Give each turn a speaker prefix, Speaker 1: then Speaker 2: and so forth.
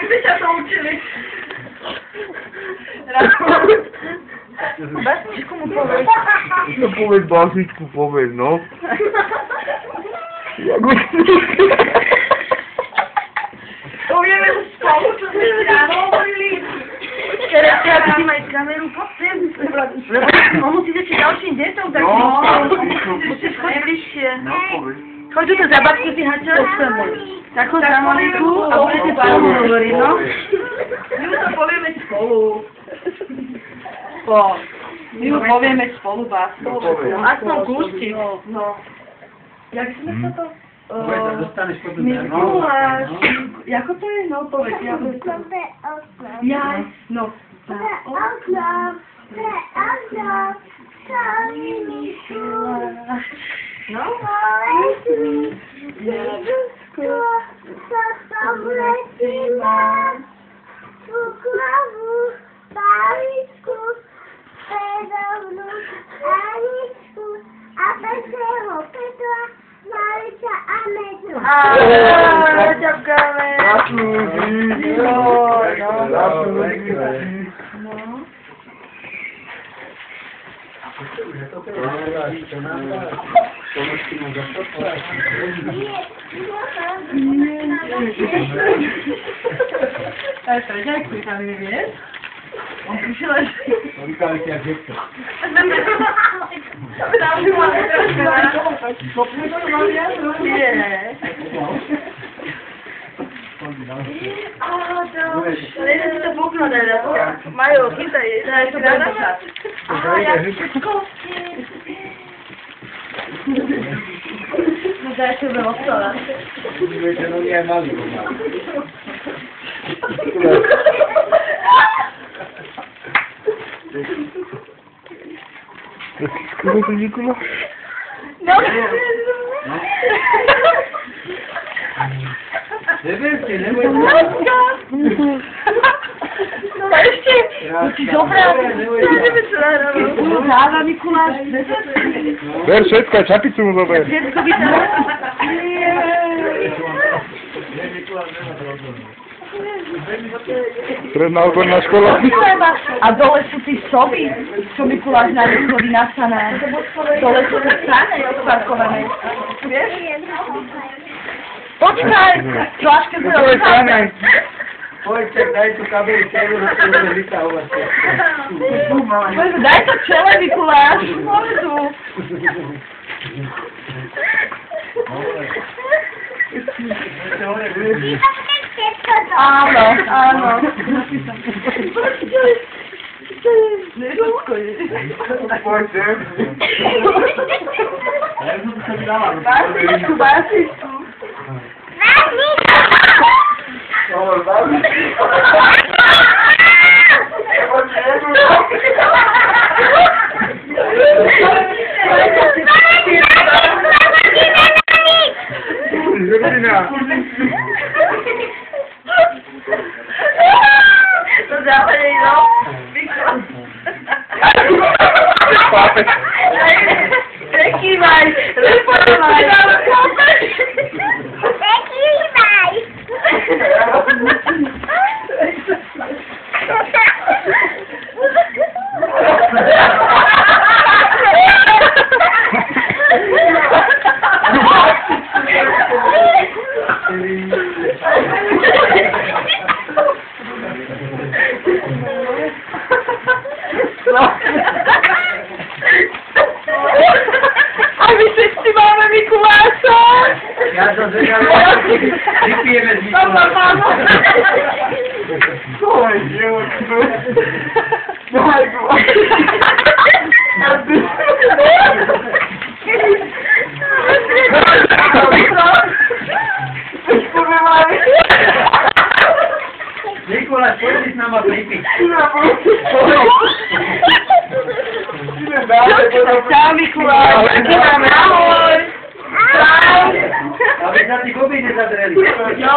Speaker 1: by ťa to učili. Básničku mu povedz.
Speaker 2: No povedz básničku, povedz, no.
Speaker 1: Povieme už spolu, čo sme si ráno hovorili. Počkaj, ja by si mať kameru, poď sem. Lebo on musí začať ďalším deťom, tak musíš chodiť bližšie.
Speaker 2: No, povedz.
Speaker 1: Choď tu za babku si hačať. Tak choď za Moniku a budete spolu hovoriť, no. My už to povieme spolu. My už povieme spolu básku. Aspoň kúšti. No. Jak sme sa to...
Speaker 3: Dostaneš potom
Speaker 1: Mikuláš. Jako to je? No, povedz. Jaj. No. No. Ďakujeme. Ďakujem, tam nevieš? On prišiel až...
Speaker 3: Říkali si, jak děvče.
Speaker 1: Jeden si to bukno teda. Majo, chytaj. Daj to dáša. No daj to bylo ostala.
Speaker 3: Víte, no nie malý.
Speaker 2: Skoro to Mikuláš.
Speaker 1: No.
Speaker 3: Neberte, nebojte.
Speaker 1: No ešte, to si dobrá. Nebudeme čo nahrávať. Dáva Mikuláš.
Speaker 2: Ber všetko, aj čapicu mu zober.
Speaker 1: Všetko by to...
Speaker 2: Stredná odborná škola.
Speaker 1: A dole sú tí soby, čo Mikuláš na Mikulovi nastané. Dole sú tie strany odparkované. Vieš? Počkaj, Flaške sme odparkované.
Speaker 3: Pojďte, daj tu kabelu čelu, na to bude vytahovať.
Speaker 1: Daj to čele, Mikuláš. Môžu. Áno, áno.
Speaker 2: Pojďte.
Speaker 1: Básničku, básničku. To záhodej, no. Nekývaj, neporovnaj. Nekývaj. A my všetci máme Mikuláša.
Speaker 3: Ja to zvedal, vypijeme z Mikuláša.
Speaker 2: Oj, dievčku. Daj go.
Speaker 3: Mikuláš, poď si s náma pripiť.
Speaker 1: Čau, Mikuláš. Ahoj. Čau.
Speaker 3: Aby sa tí goby nezadreli.
Speaker 1: No.